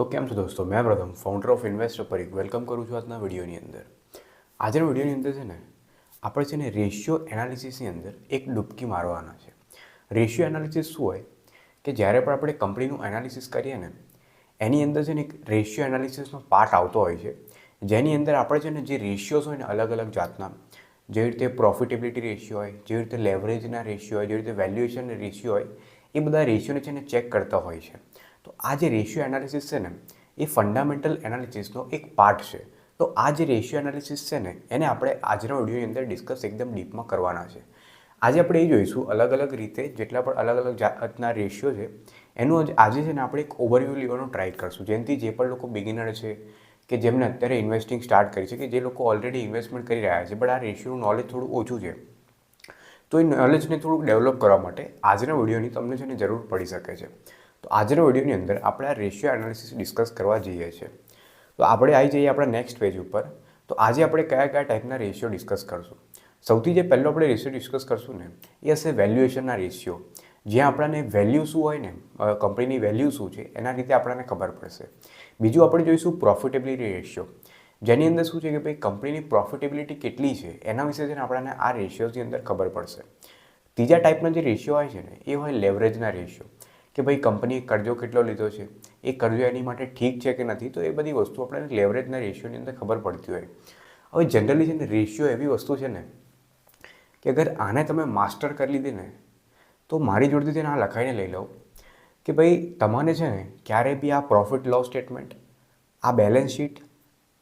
તો કેમ છો દોસ્તો, મેં પ્રથમ ફાઉન્ડર ઓફ ઇન્વેસ્ટર પર વેલકમ કરું છું આજના વિડીયોની અંદર. આજના વિડીયોની અંદર છે ને આપણે છે ને રેશિયો એનાલિસિસની અંદર એક ડૂબકી મારવાના છે. રેશિયો એનાલિસિસ શું હોય કે જ્યારે પણ આપણે કંપનીનું એનાલિસિસ કરીએ ને એની અંદર છે ને એક રેશિયો એનાલિસિસનો પાર્ટ આવતો હોય છે, જેની અંદર આપણે છે ને જે રેશિયોઝ હોય ને અલગ અલગ જાતના, જેવી રીતે પ્રોફિટેબિલિટી રેશિયો હોય, જેવી રીતે લેવરેજના રેશિયો હોય, જેવી રીતે વેલ્યુએશન રેશિયો હોય, એ બધા રેશિયોને છે ને ચેક કરતા હોય છે. તો આ જે રેશિયો એનાલિસિસ છે ને એ ફંડામેન્ટલ એનાલિસિસનો એક પાર્ટ છે. તો આ જે રેશિયો એનાલિસિસ છે ને એને આપણે આજના વિડીયોની અંદર ડિસ્કસ એકદમ ડીપમાં કરવાના છે. આજે આપણે એ જોઈશું અલગ અલગ રીતે જેટલા પણ અલગ અલગ જાતના રેશિયો છે એનું આજે છે ને આપણે એક ઓવરવ્યૂ લેવાનો ટ્રાય કરશું, જેનાથી જે પણ લોકો બિગિનર છે કે જેમને અત્યારે ઇન્વેસ્ટિંગ સ્ટાર્ટ કરી છે, કે જે લોકો ઓલરેડી ઇન્વેસ્ટમેન્ટ કરી રહ્યા છે બટ આ રેશિયોનું નોલેજ થોડું ઓછું છે, તો એ નોલેજને થોડુંક ડેવલપ કરવા માટે આજના વિડીયોની તમને છે ને જરૂર પડી શકે છે. તો આજના વિડીયોની અંદર આપણે આ રેશિયો એનાલિસિસ ડિસ્કસ કરવા જઈએ છીએ. તો આપણે આવી જઈએ આપણા નેક્સ્ટ પેજ ઉપર. તો આજે આપણે કયા કયા ટાઈપના રેશિયો ડિસ્કસ કરશું. સૌથી જે પહેલો આપણે રેશિયો ડિસ્કસ કરશું ને એ હશે વેલ્યુએશનના રેશિયો, જ્યાં આપણને વેલ્યુ શું હોય ને કંપનીની વેલ્યુ શું છે એના રીતે આપણને ખબર પડશે. બીજું આપણે જોઈશું પ્રોફિટેબિલિટી રેશિયો, જેની અંદર શું છે કે ભાઈ કંપનીની પ્રોફિટેબિલિટી કેટલી છે એના વિશે છે ને આપણને આ રેશિયોની અંદર ખબર પડશે. ત્રીજા ટાઈપના જે રેશિયો હોય છે ને એ હોય લેવરેજના રેશિયો, કે ભાઈ કંપનીએ કર્જો કેટલો લીધો છે, એ કર્જો એની માટે ઠીક છે કે નથી, તો એ બધી વસ્તુ આપણને લેવરેજના રેશિયોની અંદર ખબર પડતી હોય. હવે જનરલી છે ને રેશિયો એવી વસ્તુ છે ને કે અગર આને તમે માસ્ટર કરી લીધી ને તો મારી જોડેથી તેને આ લખાઈને લઈ લો કે ભાઈ તમારે છે ને ક્યારે બી આ પ્રોફિટ લોસ સ્ટેટમેન્ટ, આ બેલેન્સ શીટ,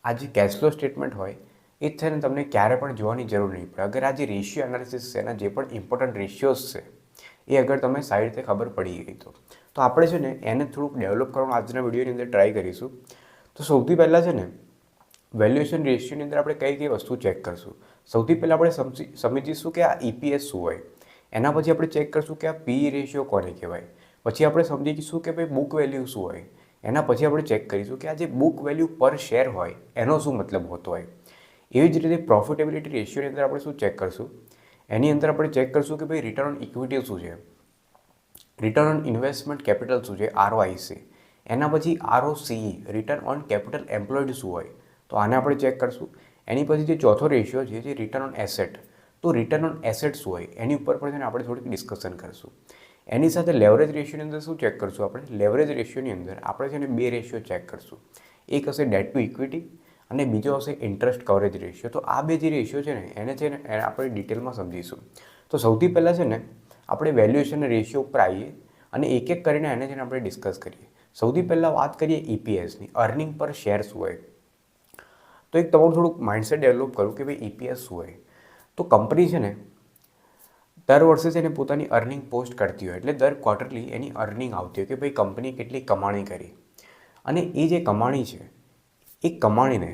આ જે કેશ ફ્લો સ્ટેટમેન્ટ હોય એ છે ને તમને ક્યારે પણ જોવાની જરૂર નહીં પડે. અગર આ જે રેશિયો એનાલિસિસ છે એના જે પણ ઇમ્પોર્ટન્ટ રેશિયોઝ છે એ અગર તમે સારી રીતે ખબર પડી ગઈ તો આપણે છે ને એને થોડુંક ડેવલપ કરવાનું આજના વિડીયોની અંદર ટ્રાય કરીશું. તો સૌથી પહેલાં છે ને વેલ્યુએશન રેશિયોની અંદર આપણે કઈ કઈ વસ્તુ ચેક કરશું. સૌથી પહેલાં આપણે સમજીશું કે આ EPS શું હોય, એના પછી આપણે ચેક કરશું કે આ PE રેશિયો કોને કહેવાય, પછી આપણે સમજીશું કે ભાઈ બુક વેલ્યુ શું હોય, એના પછી આપણે ચેક કરીશું કે આ જે બુક વેલ્યુ પર શેર હોય એનો શું મતલબ હોતો હોય. એવી જ રીતે પ્રોફિટેબિલિટી રેશિયોની અંદર આપણે શું ચેક કરશું, એની અંદર આપણે ચેક કરશું કે ભાઈ રિટર્ન ઓન ઇક્વિટી શું છે, રિટર્ન ઓન ઇન્વેસ્ટમેન્ટ કેપિટલ શું છે ROIC, એના પછી ROCE return on capital employed શું હોય, તો આને આપણે ચેક કરશું. એની પછી જે ચોથો રેશિયો છે જે રિટર્ન ઓન એસેટ, તો રિટર્ન ઓન એસેટ શું હોય એની ઉપર પણ છે ને આપણે થોડીક ડિસ્કશન કરશું. એની સાથે લેવરેજ રેશિયોની અંદર શું ચેક કરશું આપણે, લેવરેજ રેશિયોની અંદર આપણે છે ને બે રેશિયો ચેક કરશું. એક હશે ડેટ ટુ ઇક્વિટી અને બીજો હશે ઇન્ટરેસ્ટ કવરેજ રેશિયો. તો આ બે જે રેશિયો છે ને એને આપણે ડિટેલમાં સમજીશું. તો સૌથી પહેલાં છે ને આપણે વેલ્યુએશન રેશિયો ઉપર આવીએ અને એક એક કરીને એને છે ને આપણે ડિસ્કસ કરીએ. સૌથી પહેલાં વાત કરીએ EPSની, અર્નિંગ પર શેર શું હોય. તો એક તમારું થોડુંક માઇન્ડસેટ ડેવલપ કરું કે ભાઈ EPS શું હોય. તો કંપની છે ને દર વર્ષે છે ને પોતાની અર્નિંગ પોસ્ટ કરતી હોય, એટલે દર ક્વાર્ટરલી એની અર્નિંગ આવતી હોય કે ભાઈ કંપની કેટલી કમાણી કરી, અને એ જે કમાણી છે એ કમાણીને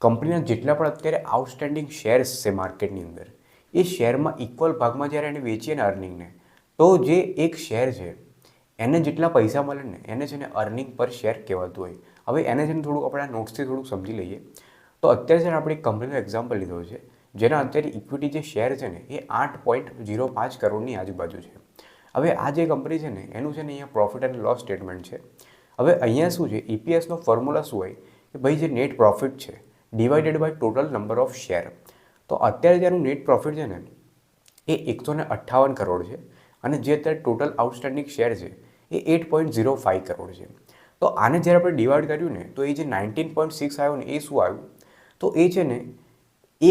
કંપનીના જેટલા પણ અત્યારે આઉટસ્ટેન્ડિંગ શેર્સ છે માર્કેટની અંદર એ શેરમાં ઇક્વલ ભાગમાં જ્યારે એને વેચીએ ને અર્નિંગને, તો જે એક શેર છે એને જેટલા પૈસા મળે ને એને છે ને અર્નિંગ પર શેર કહેવાતું હોય. હવે એને છે ને થોડુંક આપણે નોટ્સથી થોડુંક સમજી લઈએ. તો અત્યારે છે ને આપણે એક કંપનીનો એક્ઝામ્પલ લીધો છે જેના અત્યારે ઇક્વિટી જે શેર છે ને એ 8.05 કરોડની આજુબાજુ છે. હવે આ જે કંપની છે ને એનું છે ને અહીંયા પ્રોફિટ એન્ડ લોસ સ્ટેટમેન્ટ છે. હવે અહીંયા શું છે, EPSનો ફોર્મ્યુલા શું હોય કે ભાઈ જે નેટ પ્રોફિટ છે divided by total number of share. તો અત્યારે જેનું નેટ પ્રોફિટ છે ને એ 158 કરોડ છે અને જે અત્યારે ટોટલ આઉટસ્ટેન્ડિંગ શેર છે એ 8.05 કરોડ છે. તો આને જ્યારે આપણે ડિવાઈડ કર્યું ને તો એ જે 19.6 આવ્યું ને એ શું આવ્યું, તો એ છે ને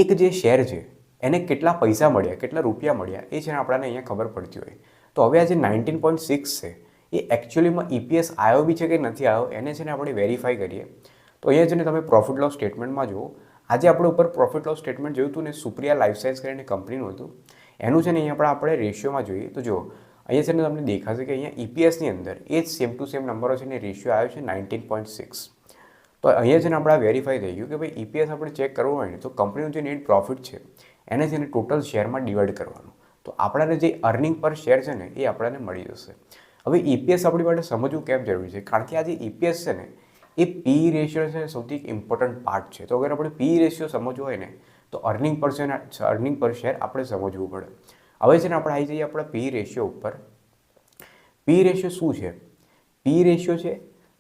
એક જે શેર છે એને કેટલા પૈસા મળ્યા, કેટલા રૂપિયા મળ્યા એ છે ને આપણને અહીંયા ખબર પડતી હોય. તો હવે આ જે 19.6 છે એ એકચ્યુઅલીમાં EPS આવ્યો બી છે કે નથી આવ્યો એને છે ને આપણે વેરીફાઈ કરીએ. તો અહીંયા છે ને તમે પ્રોફિટ લોસ સ્ટેટમેન્ટમાં જુઓ. આજે આપણે ઉપર પ્રોફિટ લોસ સ્ટેટમેન્ટ જોયું હતું ને સુપ્રિયા લાઈફ સાયન્સ કરીને કંપનીનું હતું, એનું છે ને અહીંયા આપણે રેશિયોમાં જોઈએ તો જુઓ અહીંયા છે ને તમને દેખાશે કે અહીંયા EPSની અંદર એ જ સેમ ટુ સેમ નંબરો છે ને રેશિયો આવ્યો છે 19.6. તો અહીંયા છે ને આપણે વેરીફાઈ થઈ ગયું કે ભાઈ EPS આપણે ચેક કરવું હોય ને તો કંપનીનું જે નેટ પ્રોફિટ છે એને છે ને ટોટલ શેરમાં ડિવાઈડ કરવાનું, તો આપણને જે અર્નિંગ પર શેર છે ને એ આપણને મળી જશે. હવે EPS આપણી માટે સમજવું કેમ જરૂરી છે, કારણ કે આ જે EPS છે ને એ PE રેશિયો છે સૌથી ઇમ્પોર્ટન્ટ પાર્ટ છે. તો અગર આપણે PE રેશિયો સમજવો હોય ને તો અર્નિંગ પર શેર આપણે સમજવું પડે. હવે છે ને આપણે આવી જઈએ આપણા PE રેશિયો ઉપર. PE રેશિયો શું છે, PE રેશિયો છે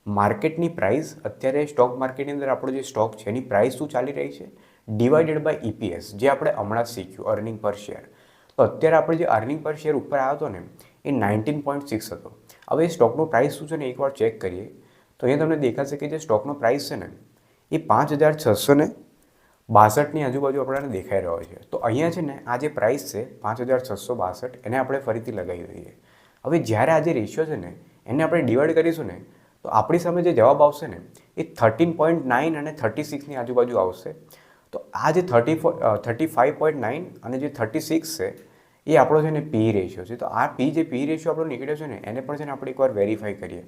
માર્કેટની પ્રાઇસ અત્યારે સ્ટોક માર્કેટની અંદર આપણો જે સ્ટોક છે એની પ્રાઇસ શું ચાલી રહી છે ડિવાઇડેડ બાય EPS, જે આપણે હમણાં જ શીખ્યું અર્નિંગ પર શેર. તો અત્યારે આપણે જે અર્નિંગ પર શેર ઉપર આવ્યો હતો ને એ 19.6 હતો. હવે સ્ટોકનો પ્રાઇસ શું છે ને એકવાર ચેક કરીએ તો અહીંયા તમને દેખાશે કે જે સ્ટોકનો પ્રાઇસ છે ને એ 5,662ની આજુબાજુ આપણને દેખાઈ રહ્યો છે. તો અહીંયા છે ને આ જે પ્રાઇસ છે 5,662 એને આપણે ફરીથી લગાવી દઈએ. હવે જ્યારે આ જે રેશિયો છે ને એને આપણે ડિવાઈડ કરીશું ને તો આપણી સામે જે જવાબ આવશે ને એ 13.9 અને 36ની આજુબાજુ આવશે. તો આ જે 35.9 અને જે 36 છે એ આપણો છે ને પી રેશિયો છે. તો આ જે પી રેશિયો આપણો નીકળ્યો છે ને એને પણ છે ને આપણે એકવાર વેરીફાઈ કરીએ.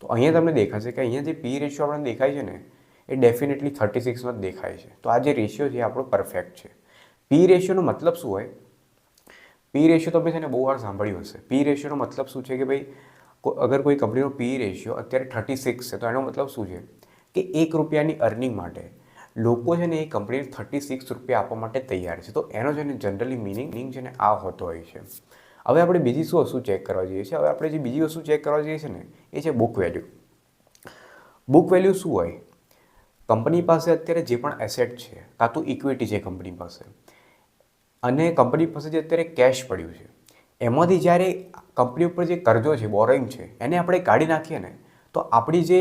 તો અહીંયા તમને દેખાશે કે અહીંયા જે પી રેશિયો આપણને દેખાય છે ને એ ડેફિનેટલી 36નો જ દેખાય છે. તો આ જે રેશિયો છે એ આપણો પરફેક્ટ છે. પી રેશિયોનો મતલબ શું હોય? પી રેશિયો તમે છે ને બહુ વાર સાંભળ્યું હશે. પી રેશિયોનો મતલબ શું છે કે ભાઈ અગર કોઈ કંપનીનો પી રેશિયો અત્યારે 36 છે તો એનો મતલબ શું છે કે ₹1 અર્નિંગ માટે લોકો છે ને એ કંપનીને 36 રૂપિયા આપવા માટે તૈયાર છે. તો એનો છે ને જનરલી મિનિંગ છે ને આ હોતો હોય છે. હવે આપણે બીજી શું વસ્તુ ચેક કરવા જઈએ છીએ? હવે આપણે જે બીજી વસ્તુ ચેક કરવા જઈએ છીએ ને એ છે બુક વેલ્યુ. બુક વેલ્યુ શું હોય? કંપની પાસે અત્યારે જે પણ એસેટ છે કાં તો ઇક્વિટી છે કંપની પાસે અને કંપની પાસે જે અત્યારે કેશ પડ્યું છે એમાંથી જ્યારે કંપની ઉપર જે કર્જો છે બોરોઈંગ છે એને આપણે કાઢી નાખીએ ને તો આપણી જે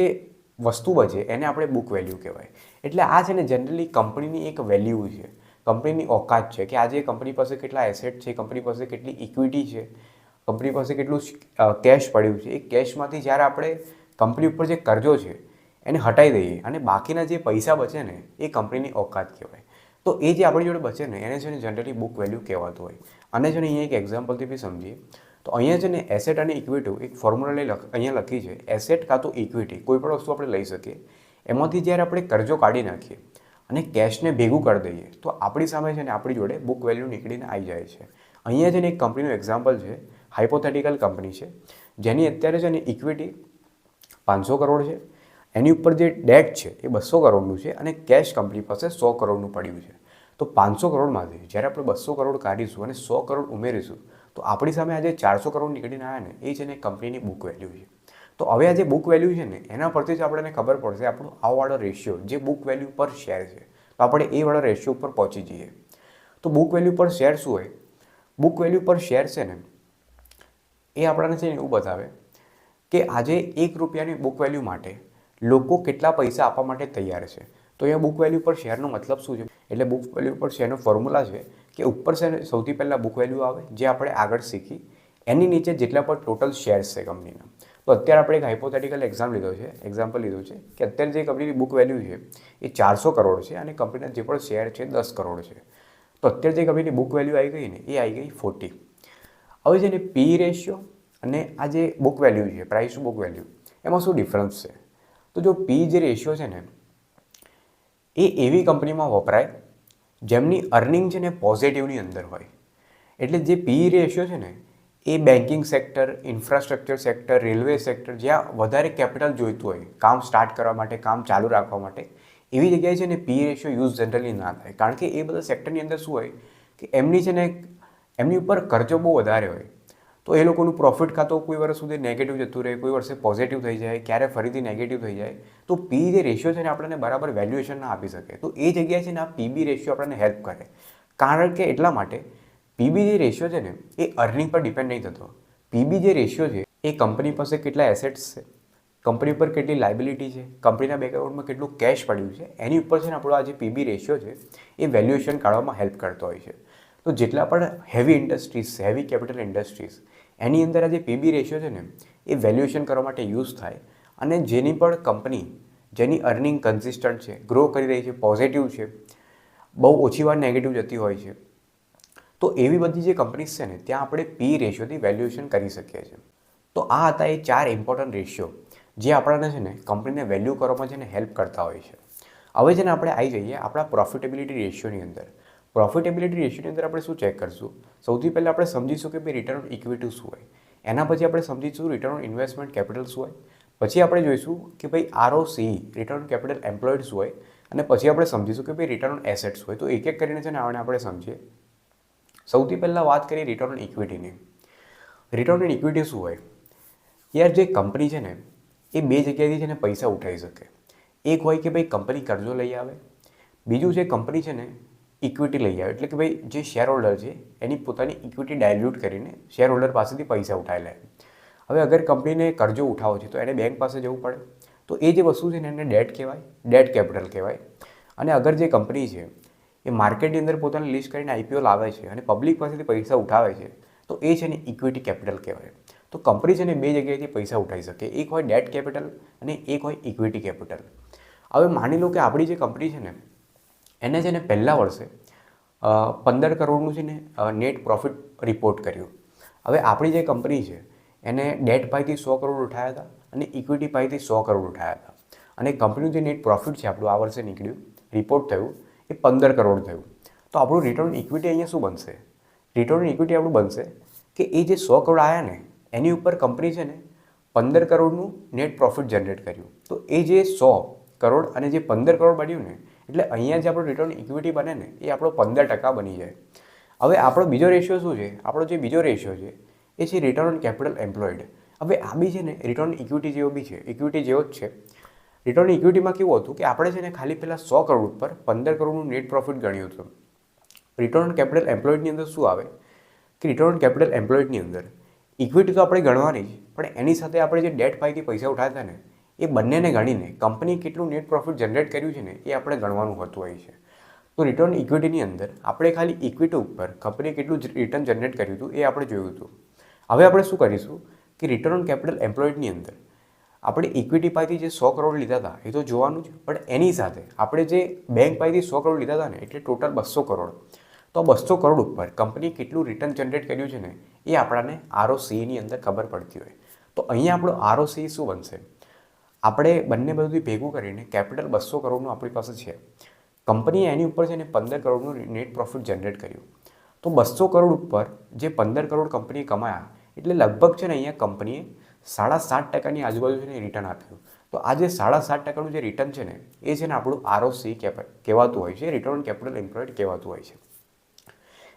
વસ્તુ બચે એને આપણે બુક વેલ્યુ કહેવાય. એટલે આ છે ને જનરલી કંપનીની એક વેલ્યુ છે, કંપનીની ઓકાત છે કે આજે કંપની પાસે કેટલા એસેટ છે, કંપની પાસે કેટલી ઇક્વિટી છે, કંપની પાસે કેટલું કેશ પડ્યું છે. એ કેશમાંથી જ્યારે આપણે કંપની ઉપર જે કર્જો છે એને હટાવી દઈએ અને બાકીના જે પૈસા બચે ને એ કંપનીની ઓકાત કહેવાય. તો એ જે આપણી જોડે બચે ને એને છે ને જનરલી બુક વેલ્યુ કહેવાતું હોય. અને છે ને અહીંયા એક એક્ઝામ્પલથી બી સમજીએ તો અહીંયા છે ને એસેટ અને ઇક્વિટી એક ફોર્મ્યુલા અહીંયા લખી છે. એસેટ કાં તો ઇક્વિટી કોઈ પણ વસ્તુ આપણે લઈ શકીએ એમાંથી જ્યારે આપણે કર્જો કાઢી નાખીએ અને કેશને ભેગું કરી દઈએ તો આપણી સામે છે ને આપણી જોડે બુક વેલ્યુ નીકળીને આવી જાય છે. અહીંયા છે ને એક કંપનીનું એક્ઝામ્પલ છે, હાઇપોથેટિકલ કંપની છે જેની અત્યારે છે ને ઇક્વિટી 500 કરોડ છે, એની ઉપર જે ડેટ છે એ 200 કરોડનું છે અને કેશ કંપની પાસે 100 કરોડનું પડ્યું છે. તો 500 કરોડમાંથી જ્યારે આપણે 200 કરોડ કાઢીશું અને 100 કરોડ ઉમેરીશું તો આપણી સામે આજે 400 કરોડ નીકળીને આવ્યા ને એ છે ને કંપનીની બુક વેલ્યુ છે. તો હવે આ જે બુક વેલ્યુ છે ને એના પરથી જ આપણને ખબર પડશે આપણો આવાળો રેશિયો જે બુક વેલ્યુ પર શેર છે તો આપણે એ વાળા રેશિયો ઉપર પહોંચી જઈએ. તો બુક વેલ્યુ પર શેર શું હોય? બુક વેલ્યુ પર શેર છે ને એ આપણને છે ને એવું બતાવે કે આજે ₹1ની બુક વેલ્યુ માટે લોકો કેટલા પૈસા આપવા માટે તૈયાર છે. તો અહીંયા બુક વેલ્યુ પર શેરનો મતલબ શું છે? એટલે બુક વેલ્યુ પર શેરનો ફોર્મ્યુલા છે કે ઉપર છે સૌથી પહેલાં બુક વેલ્યુ આવે જે આપણે આગળ શીખી, એની નીચે જેટલા પણ ટોટલ શેર્સ છે કંપનીના. તો અત્યારે આપણે એક હાઇપોથેટિકલ એક્ઝામ્પલ લીધું છે કે અત્યારે જે કંપનીની બુક વેલ્યુ છે એ 400 કરોડ છે અને કંપનીના જે પણ શેર છે 10 કરોડ છે. તો અત્યારે જે કંપનીની બુક વેલ્યુ આવી ગઈ ને એ આવી ગઈ 40. હવે છે ને પી રેશિયો અને આ જે બુક વેલ્યુ છે પ્રાઇસ ટુ બુક વેલ્યુ એમાં શું ડિફરન્સ છે? તો જો પી જે રેશિયો છે ને એ એવી કંપનીમાં વપરાય જેમની અર્નિંગ છે ને પોઝિટિવની અંદર હોય. એટલે જે પી રેશિયો છે ને એ banking sector, infrastructure sector, railway sector જ્યાં વધારે કેપિટલ જોઈતું હોય કામ સ્ટાર્ટ કરવા માટે, કામ ચાલુ રાખવા માટે એવી જગ્યાએ છે ને પી રેશિયો યુઝ જનરલી ના થાય. કારણ કે એ બધા સેક્ટરની અંદર શું હોય કે એમની છે ને એમની ઉપર ખર્ચો બહુ વધારે હોય. તો એ લોકોનું પ્રોફિટ ખાતો કોઈ વર્ષ સુધી નેગેટિવ જતું રહે, કોઈ વર્ષે પોઝિટિવ થઈ જાય, ક્યારે ફરીથી નેગેટિવ થઈ જાય. તો પી જે રેશિયો છે ને આપણને બરાબર વેલ્યુએશન ના આપી શકે. તો એ જગ્યાએ છે ને આ પીબી રેશિયો આપણને હેલ્પ કરે. કારણ કે એટલા માટે પીબી જે રેશિયો છે ને એ અર્નિંગ પર ડિપેન્ડ નહીં થતો. પીબી જે રેશિયો છે એ કંપની પાસે કેટલા એસેટ્સ છે, કંપની પર કેટલી લાયબિલિટી છે, કંપનીના બેંક એકાઉન્ટમાં કેટલું કેશ પડ્યું છે એની ઉપર છે ને આપણો આ જે પીબી રેશિયો છે એ વેલ્યુએશન કાઢવામાં હેલ્પ કરતો હોય છે. તો જેટલા પણ હેવી ઇન્ડસ્ટ્રીઝ છે, હેવી કેપિટલ ઇન્ડસ્ટ્રીઝ એની અંદર આ જે પીબી રેશિયો છે ને એ વેલ્યુએશન કરવા માટે યુઝ થાય. અને જેની પણ કંપની જેની અર્નિંગ કન્સિસ્ટન્ટ છે, ગ્રો કરી રહી છે, પોઝિટિવ છે, બહુ ઓછી વાર નેગેટિવ જતી હોય છે, તો એવી બધી જે કંપનીઝ છે ને ત્યાં આપણે પી રેશિયોથી વેલ્યુએશન કરી શકીએ છીએ. તો આ હતા એ 4 ઇમ્પોર્ટન્ટ રેશિયો જે આપણને છે ને કંપનીને વેલ્યુ કરવામાં છે ને હેલ્પ કરતા હોય છે. હવે છે ને આપણે આવી જઈએ આપણા પ્રોફિટેબિલિટી રેશિયોની અંદર. પ્રોફિટેબિલિટી રેશિયોની અંદર આપણે શું ચેક કરશું? સૌથી પહેલાં આપણે સમજીશું કે ભાઈ રિટર્ન ઓન ઇક્વિટી શું હોય. એના પછી આપણે સમજીશું રિટર્ન ઓન ઇન્વેસ્ટમેન્ટ કેપિટલ શું હોય. પછી આપણે જોઈશું કે ભાઈ ROCE return on capital employed શું હોય. અને પછી આપણે સમજીશું કે ભાઈ રિટર્ન ઓન એસેટ્સ હોય. તો એક એક કરીને છે ને આપણે સમજીએ. સૌથી પહેલાં વાત કરીએ રિટર્ન ઓન ઇક્વિટીની. રિટર્ન ઓન ઇક્વિટી શું હોય? યાર જે કંપની છે ને એ બે જગ્યાએથી છે ને પૈસા ઉઠાવી શકે. એક હોય કે ભાઈ કંપની કર્જો લઈ આવે, બીજું છે કંપની છે ને ઇક્વિટી લઈ આવે, એટલે કે ભાઈ જે શેર હોલ્ડર છે એની પોતાની ઇક્વિટી ડાયલ્યુટ કરીને શેર હોલ્ડર પાસેથી પૈસા ઉઠાવી લે. હવે અગર કંપનીને કર્જો ઉઠાવો છે તો એને બેંક પાસે જવું પડે, તો એ જે વસ્તુ છે ને એને ડેટ કહેવાય, ડેટ કેપિટલ કહેવાય. અને અગર જે કંપની છે એ માર્કેટની અંદર પોતાને લિસ્ટ કરીને આઈપીઓ લાવે છે અને પબ્લિક પાસેથી પૈસા ઉઠાવે છે, તો એ છે ને ઇક્વિટી કેપિટલ કહેવાય. તો કંપની છે ને બે જગ્યાએથી પૈસા ઉઠાવી શકે, એક હોય ડેટ કેપિટલ અને એક હોય ઇક્વિટી કેપિટલ. હવે માની લો કે આપણી જે કંપની છે ને એને છે ને પહેલા વર્ષે 15 કરોડનું છે ને નેટ પ્રોફિટ રિપોર્ટ કર્યું. હવે આપણી જે કંપની છે એને ડેટ પાસેથી 100 કરોડ ઉઠાવ્યા હતા અને ઇક્વિટી પાસેથી 100 કરોડ ઉઠાવ્યા હતા, અને કંપનીનું જે નેટ પ્રોફિટ છે આપણું આ વર્ષે નીકળ્યું, રિપોર્ટ થયું એ 15 કરોડ થયું. તો આપણું રિટર્ન ઓન ઇક્વિટી અહીંયા શું બનશે? રિટર્ન ઓન ઇક્વિટી આપણું બનશે કે એ જે 100 કરોડ આવ્યા ને એની ઉપર કંપની છે ને 15 કરોડનું નેટ પ્રોફિટ જનરેટ કર્યું. તો એ જે 100 કરોડ અને જે 15 કરોડ બન્યું ને, એટલે અહીંયા જે આપણો રિટર્ન ઇક્વિટી બને ને એ આપણો 15% બની જાય. હવે આપણો બીજો રેશિયો શું છે? આપણો જે બીજો રેશિયો છે એ છે રિટર્ન ઓન કેપિટલ એમ્પ્લોયડ. હવે આ બી છે ને રિટર્ન ઓન ઇક્વિટી જેવો બી છે, ઇક્વિટી જેવો જ છે. રિટર્ન ઓન ઇક્વિટીમાં કેવું હતું કે આપણે છે ને ખાલી પહેલાં 100 કરોડ ઉપર 15 કરોડનું નેટ પ્રોફિટ ગણ્યું હતું. રિટર્ન ઓન કેપિટલ એમ્પ્લોયડની અંદર શું આવે કે રિટર્ન ઓન કેપિટલ એમ્પ્લોયડની અંદર ઇક્વિટી તો આપણે ગણવાની જ, પણ એની સાથે આપણે જે ડેટ પાસેથી પૈસા ઉઠાવ્યા ને એ બંનેને ગણીને કંપની કેટલું નેટ પ્રોફિટ જનરેટ કર્યું છે ને એ આપણે ગણવાનું હોતું હોય છે. તો રિટર્ન ઇક્વિટીની અંદર આપણે ખાલી ઇક્વિટી ઉપર કંપનીએ કેટલું રિટર્ન જનરેટ કર્યું હતું એ આપણે જોયું હતું. હવે આપણે શું કરીશું કે રિટર્ન ઓન કેપિટલ એમ્પ્લોયડની અંદર આપણે ઇક્વિટી પાસેથી જે 100 કરોડ લીધા હતા એ તો જોવાનું જ, પણ એની સાથે આપણે જે બેંક પાસેથી 100 કરોડ લીધા હતા ને એટલે ટોટલ 200 કરોડ. તો 200 કરોડ ઉપર કંપનીએ કેટલું રિટર્ન જનરેટ કર્યું છે ને એ આપણને ROCEની અંદર ખબર પડતી હોય. તો અહીંયા આપણો ROCE શું બનશે? આપણે બંને બધું ભેગું કરીને કેપિટલ 200 કરોડનું આપણી પાસે છે, કંપનીએ એની ઉપર છે ને 15 કરોડનું નેટ પ્રોફિટ જનરેટ કર્યું. તો 200 કરોડ ઉપર જે 15 કરોડ કંપનીએ કમાયા એટલે લગભગ છે ને અહીંયા કંપનીએ 7.5%ની આજુબાજુ છે ને રિટર્ન આપ્યું. તો આ જે 7.5%નું જે રિટર્ન છે ને એ છે ને આપણું ROCE કહેવાતું હોય છે, રિટર્ન ઓન કેપિટલ એમ્પ્લોયડ કહેવાતું હોય છે.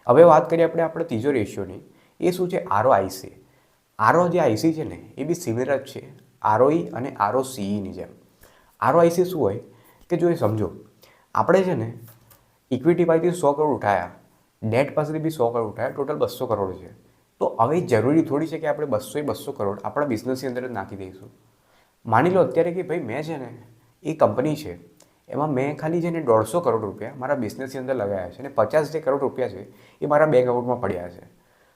હવે વાત કરીએ આપણે ત્રીજો રેશિયોની, એ શું છે? ROIC. ROIC છે ને એ બી સિમિલર જ છે ROE અને ROCEની જેમ. ROIC શું હોય કે જો એ સમજો, આપણે છે ને ઇક્વિટી પાસેથી 100 કરોડ ઉઠાયા, ડેટ પાસેથી બી 100 કરોડ ઉઠાયા, ટોટલ 200 કરોડ છે. તો હવે જરૂરી થોડી છે કે આપણે 200 કરોડ આપણા બિઝનેસની અંદર જ નાખી દઈશું. માની લો અત્યારે કે ભાઈ મેં છે ને એ કંપની છે એમાં મેં ખાલી છે ને 150 કરોડ રૂપિયા મારા બિઝનેસની અંદર લગાવ્યા છે અને 50 જે કરોડ રૂપિયા છે એ મારા બેંક એકાઉન્ટમાં પડ્યા છે.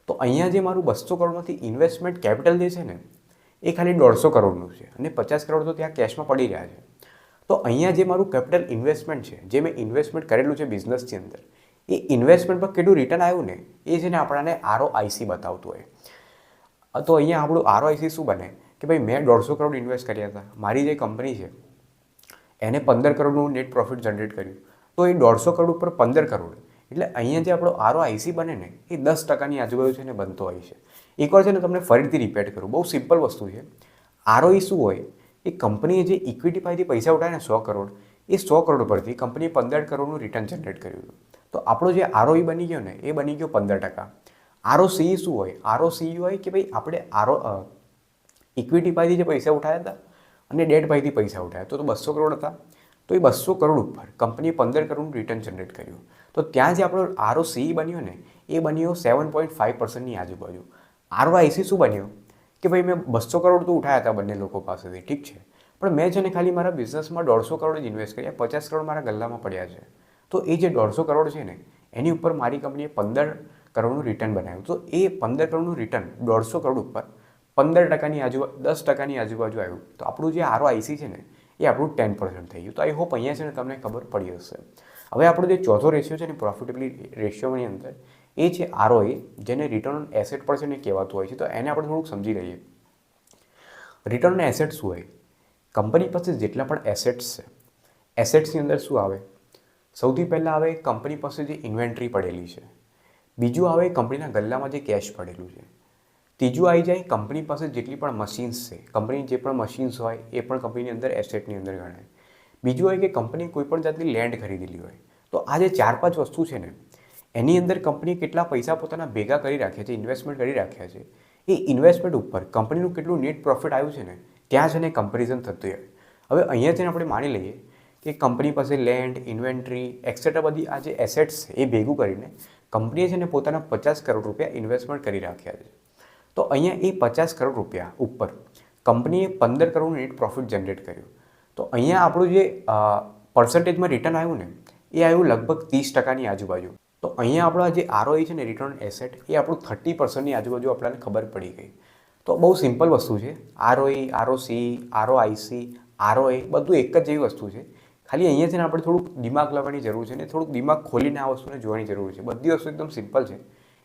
તો અહીંયા જે મારું 200 કરોડમાંથી ઇન્વેસ્ટમેન્ટ કેપિટલ જે છે ને એ ખાલી 150 કરોડનું છે અને 50 કરોડ તો ત્યાં કેશમાં પડી રહ્યા છે. તો અહીંયા જે મારું કેપિટલ ઇન્વેસ્ટમેન્ટ છે, જે મેં ઇન્વેસ્ટમેન્ટ કરેલું છે બિઝનેસની અંદર, એ ઇન્વેસ્ટમેન્ટ પર કેટલું રિટર્ન આવ્યું ને એ છે ને આપણને ROIC બતાવતું હોય. તો અહીંયા આપણું ROIC શું બને કે ભાઈ મેં 150 કરોડ ઇન્વેસ્ટ કર્યા હતા, મારી જે કંપની છે એને 15 કરોડનું નેટ પ્રોફિટ જનરેટ કર્યું, તો એ 150 કરોડ ઉપર 15 કરોડ એટલે અહીંયા જે આપણો ROIC બને ને એ 10%ની આજુબાજુ છે ને બનતો હોય છે. એકવાર છે ને તમને ફરીથી રિપીટ કરું, બહુ સિમ્પલ વસ્તુ છે. ROE શું હોય? એ કંપનીએ જે ઇક્વિટી પાસેથી પૈસા ઉઠાવ્યા ને 100 કરોડ, એ 100 કરોડ પરથી કંપનીએ 15 કરોડનું રિટર્ન જનરેટ કર્યું હતું. તો આપણો જે ROE બની ગયો ને એ બની ગયો 15%. ROCE શું હોય? ROCE હોય કે ભાઈ આપણે ઇક્વિટી પાસેથી જે પૈસા ઉઠાવ્યા હતા અને ડેટ પાસેથી પૈસા ઉઠાવ્યા તો 200 કરોડ હતા, તો એ 200 કરોડ ઉપર કંપનીએ 15 કરોડનું રિટર્ન જનરેટ કર્યું. તો ત્યાં જે આપણો ROCE બન્યો ને એ બન્યો 7.5%ની આજુબાજુ. ROIC શું બન્યો કે ભાઈ મેં 200 કરોડ તો ઉઠાવ્યા હતા બંને લોકો પાસેથી, ઠીક છે, પણ મેં છે ને ખાલી મારા બિઝનેસમાં 150 કરોડ જ ઇન્વેસ્ટ કર્યા, 50 કરોડ મારા ગલ્લામાં પડ્યા છે. તો એ જે 150 કરોડ છે ને એની ઉપર મારી કંપનીએ 15 કરોડનું રિટર્ન બનાવ્યું. તો એ 15 કરોડનું રિટર્ન 150 કરોડ ઉપર 15%ની આજુબાજુ 10%ની આજુબાજુ આવ્યું. તો આપણું જે ROIC છે ને એ આપણું 10% થઈ ગયું. તો આઈ હોપ અહીંયા છે ને તમને ખબર પડી હશે. હવે આપણો જે ચોથો રેશિયો છે ને પ્રોફિટેબિલિટી રેશિયોની અંદર એ છે ROA, જેને રિટર્ન ઓન એસેટ પર છે ને કહેવાતું હોય છે. તો એને આપણે થોડુંક સમજી લઈએ. રિટર્ન ઓન એસેટ શું હોય? કંપની પાસે જેટલા પણ એસેટ્સ છે, એસેટ્સની અંદર શું આવે? સૌથી પહેલાં આવે કંપની પાસે જે ઇન્વેન્ટરી પડેલી છે, બીજું આવે કંપનીના ગલ્લામાં જે કેશ પડેલું છે, ત્રીજું આવી જાય કંપની પાસે જેટલી પણ મશીન્સ છે, કંપની જે પણ મશીન્સ હોય એ પણ કંપનીની અંદર એસેટની અંદર ગણાય. બીજું હોય કે કંપની કોઈ પણ જાતની લેન્ડ ખરીદેલી હોય. તો આ જે 4-5 વસ્તુ છે ને એની અંદર કંપની કેટલા પૈસા પોતાના ભેગા કરી રાખ્યા છે, ઇન્વેસ્ટમેન્ટ કરી રાખ્યા છે, એ ઇન્વેસ્ટમેન્ટ ઉપર કંપનીનું કેટલું નેટ પ્રોફિટ આવ્યું છે ને ત્યાં છે ને કમ્પેરિઝન થતું હોય. હવે અહીંયા છે ને આપણે માની લઈએ કે કંપની પાસે લેન્ડ, ઇન્વેન્ટરી એક્સેટ્રા બધી આ જે એસેટ્સ છે એ ભેગું કરીને કંપનીએ છે ને પોતાના 50 કરોડ રૂપિયા ઇન્વેસ્ટમેન્ટ કરી રાખ્યા છે. તો અહીંયા એ 50 કરોડ રૂપિયા ઉપર કંપનીએ 15 કરોડ નેટ પ્રોફિટ જનરેટ કર્યું. તો અહીંયા આપણું જે પર્સન્ટેજમાં રિટર્ન આવ્યું ને એ આવ્યું લગભગ 30%ની આજુબાજુ. તો અહીંયા આપણો જે ROE છે ને રિટર્ન એસેટ એ આપણું 30%ની આજુબાજુ આપણને ખબર પડી ગઈ. તો બહુ સિમ્પલ વસ્તુ છે. ROE, ROC, ROIC, ROA બધું એક જ જેવી વસ્તુ છે. ખાલી અહીંયા છે ને આપણે થોડુંક દિમાગ લગાવવાની જરૂર છે ને થોડુંક દિમાગ ખોલીને આ વસ્તુને જોવાની જરૂર છે. બધી વસ્તુ એકદમ સિમ્પલ છે,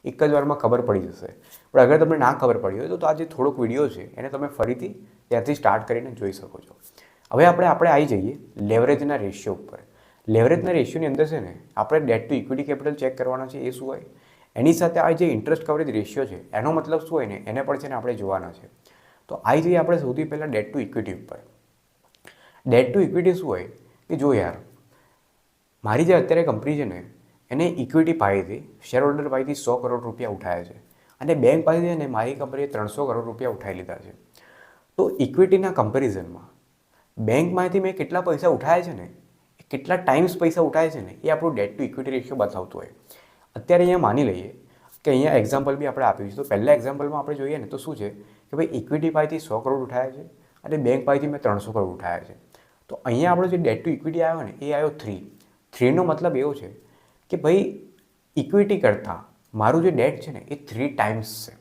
એક જ વારમાં ખબર પડી જશે. પણ અગર તમને ના ખબર પડી હોય તો આ જે થોડોક વિડીયો છે એને તમે ફરીથી ત્યાંથી સ્ટાર્ટ કરીને જોઈ શકો છો. હવે આપણે આવી જઈએ લેવરેજના રેશિયો ઉપર. લેવરેજના રેશિયોની અંદર છે ને આપણે date two equity capital check કરવાના છે. એ શું હોય? એની સાથે આ જે ઇન્ટરેસ્ટ કવરેજ રેશિયો છે એનો મતલબ શું હોય ને એને પણ છે ને આપણે જોવાના છે. તો આવી જઈએ આપણે સૌથી પહેલાં ડેટ ટુ ઇક્વિટી ઉપર. ડેટ ટુ ઇક્વિટી શું હોય કે જો યાર મારી જે અત્યારે કંપની છે ને એને ઇક્વિટી પાસેથી શેર હોલ્ડર પાસેથી 100 કરોડ રૂપિયા ઉઠાવ્યા છે અને બેંક પાસેથી ને મારી કંપનીએ 300 કરોડ રૂપિયા ઉઠાવી લીધા છે. તો ઇક્વિટીના કમ્પેરિઝનમાં બેંકમાંથી મેં કેટલા પૈસા ઉઠાવ્યા છે ને કેટલા ટાઈમ્સ પૈસા ઉઠાવે છે ને એ આપણું ડેટ ટુ ઇક્વિટી રેશિયો બતાવતું હોય. અત્યારે અહીંયા માની લઈએ કે અહીંયા એક્ઝામ્પલ બી આપણે આપ્યું છે. તો પહેલા એક્ઝામ્પલમાં આપણે જોઈએ ને તો શું છે કે ભાઈ ઇક્વિટી પાસેથી 100 કરોડ ઉઠાવ્યા છે અને બેંક પાસેથી મેં 300 કરોડ ઉઠાવ્યા છે. તો અહીંયા આપણો જે ડેટ ટુ ઇક્વિટી આવ્યો ને એ આવ્યો 3. 3નો મતલબ એવો છે કે ભાઈ ઇક્વિટી કરતાં મારું જે ડેટ છે ને એ 3 ટાઈમ્સ છે.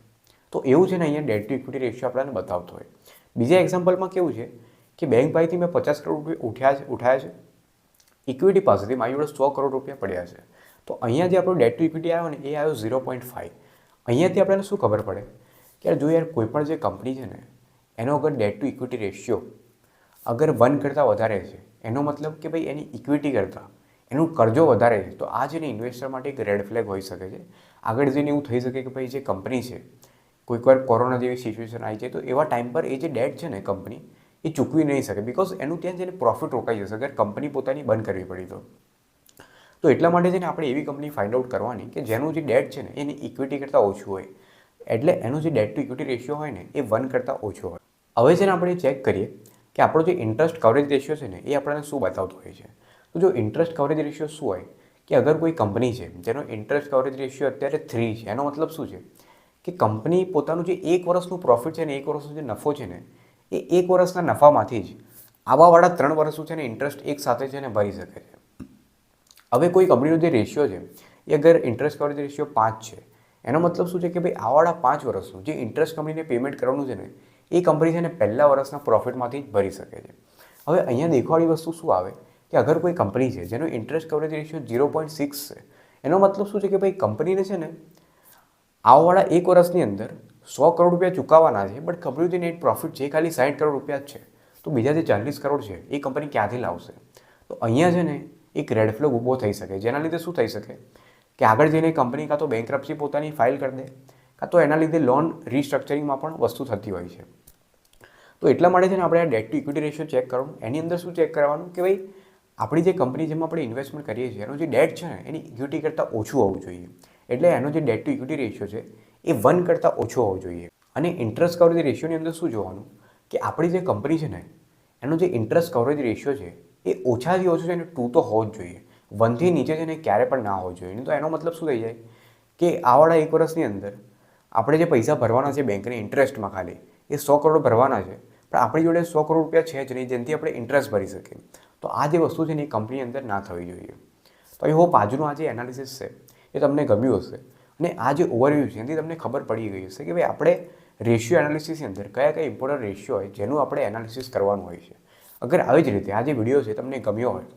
તો એવું છે ને અહીંયા ડેટ ટુ ઇક્વિટી રેશિયો આપણને બતાવતો હોય. બીજા એક્ઝામ્પલમાં કેવું છે કે બેંક પાસેથી મેં 50 કરોડ રૂપિયા ઉઠાવ્યા છે, ઇક્વિટી પાસેથી મારી જોડે 100 કરોડ રૂપિયા પડ્યા છે. તો અહીંયા જે આપણો ડેટ ટુ ઇક્વિટી આવ્યો ને એ આવ્યો 0.5. અહીંયાથી આપણને શું ખબર પડે કે જો યાર કોઈ પણ જે કંપની છે ને એનો અગર ડેટ ટુ ઇક્વિટી રેશિયો અગર 1 કરતાં વધારે છે એનો મતલબ કે ભાઈ એની ઇક્વિટી કરતાં એનું કરજો વધારે છે. તો આ જેને ઇન્વેસ્ટર માટે એક રેડ ફ્લેગ હોઈ શકે છે. આગળ જઈને એવું થઈ શકે કે ભાઈ જે કંપની છે કોઈક વાર કોરોના જેવી સિચ્યુએશન આવી જાય તો એવા ટાઈમ પર એ જે ડેટ છે ને કંપની એ ચૂકવી નહીં શકે બિકોઝ એનું ત્યાં જઈને પ્રોફિટ રોકાઈ જશે અગર કંપની પોતાની બંધ કરવી પડી તો. તો એટલા માટે છે ને આપણે એવી કંપની ફાઇન્ડ આઉટ કરવાની કે જેનું જે ડેટ છે ને એની ઇક્વિટી કરતાં ઓછું હોય. એટલે એનું જે ડેટ ટુ ઇક્વિટી રેશિયો હોય ને એ 1 કરતાં ઓછો હોય. હવે છે ને આપણે ચેક કરીએ કે આપણો જે ઇન્ટરેસ્ટ કવરેજ રેશિયો છે ને એ આપણને શું બતાવતો હોય છે. તો જો ઇન્ટરેસ્ટ કવરેજ રેશિયો શું હોય કે અગર કોઈ કંપની છે જેનો ઇન્ટરેસ્ટ કવરેજ રેશિયો અત્યારે 3 છે એનો મતલબ શું છે કે કંપની પોતાનું જે 1 વર્ષનું પ્રોફિટ છે ને 1 વર્ષનો જે નફો છે ને એ 1 વર્ષના નફામાંથી જ આવાવાળા 3 વર્ષનું છે ને ઇન્ટરેસ્ટ એક સાથે છે ને ભરી શકે છે. હવે કોઈ કંપનીનો જે રેશિયો છે એ અગર ઇન્ટરેસ્ટ કવરેજ રેશિયો 5 છે એનો મતલબ શું છે કે ભાઈ આવાળા 5 વર્ષનું જે ઇન્ટરેસ્ટ કંપનીને પેમેન્ટ કરવાનું છે ને એ કંપની છે ને પહેલા વર્ષના પ્રોફિટમાંથી જ ભરી શકે છે. હવે અહીંયા દેખવાળી વસ્તુ શું આવે કે અગર કોઈ કંપની છે જેનો ઇન્ટરેસ્ટ કવરેજ રેશિયો 0.6 છે એનો મતલબ શું છે કે ભાઈ કંપનીને છે ને આવવાળા 1 વર્ષની અંદર 100 કરોડ રૂપિયા ચૂકવવાના છે બટ કંપનીનું જે નેટ પ્રોફિટ છે એ ખાલી 60 કરોડ રૂપિયા જ છે. તો બીજા જે 40 કરોડ છે એ કંપની ક્યાંથી લાવશે? તો અહીંયા છે ને એક રેડ ફ્લેગ ઊભો થઈ શકે જેના લીધે શું થઈ શકે કે આગળ જઈને કંપની કાં તો બેંકરપ્સી પોતાની ફાઇલ કરી દે કાં તો એના લીધે લોન રિસ્ટ્રક્ચરિંગમાં પણ વસ્તુ થતી હોય છે. તો એટલા માટે છે ને આપણે આ date two equity ratio check કરવાનું. એની અંદર શું ચેક કરવાનું કે ભાઈ આપણી જે કંપની જેમાં આપણે ઇન્વેસ્ટમેન્ટ કરીએ છીએ એનો જે ડેટ છે ને એની ઇક્વિટી કરતાં ઓછું હોવું જોઈએ. એટલે એનો જે ડેટ ટુ ઇક્વિટી રેશિયો છે એ 1 કરતાં ઓછો હોવો જોઈએ. અને ઇન્ટરેસ્ટ કવરેજ રેશિયોની અંદર શું જોવાનું કે આપણી જે કંપની છે ને એનો જે ઇન્ટરેસ્ટ કવરેજ રેશિયો છે એ ઓછાથી ઓછો છે ને 2 તો હોવો જ જોઈએ. 1થી નીચે છે ને ક્યારે પણ ના હોવો જોઈએ. તો એનો મતલબ શું થઈ જાય કે આવાળા 1 વર્ષની અંદર આપણે જે પૈસા ભરવાના છે બેંકને ઇન્ટરેસ્ટમાં ખાલી એ 100 કરોડ ભરવાના છે પણ આપણી જોડે 100 કરોડ રૂપિયા છે જ નહીં જેનાથી આપણે ઇન્ટરેસ્ટ ભરી શકીએ. તો આ જે વસ્તુ છે ને એ કંપની અંદર ના થવી જોઈએ. તો આઈ હોપ આજનું આ જે એનાલિસિસ છે એ તમને ગમ્યું હશે અને આ જે ઓવરવ્યૂ છે એનાથી તમને ખબર પડી ગઈ હશે કે ભાઈ આપણે રેશિયો એનાલિસિસની અંદર કયા કયા ઇમ્પોર્ટન્ટ રેશિયો હોય જેનું આપણે એનાલિસિસ કરવાનું હોય છે. અગર આવી જ રીતે આ જે વિડીયો છે તમને ગમ્યો હોય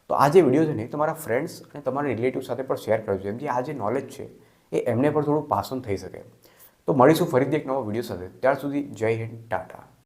તો આ જે વિડીયો છે ને તમારા ફ્રેન્ડ્સ અને તમારા રિલેટિવ સાથે પણ શેર કરજો જેમથી આ જે નોલેજ છે એ એમને પણ થોડું પાસ ઓન થઈ શકે. તો મળીશું ફરીથી એક નવો વિડીયો સાથે. ત્યાર સુધી જય હિન્દ, ટાટા.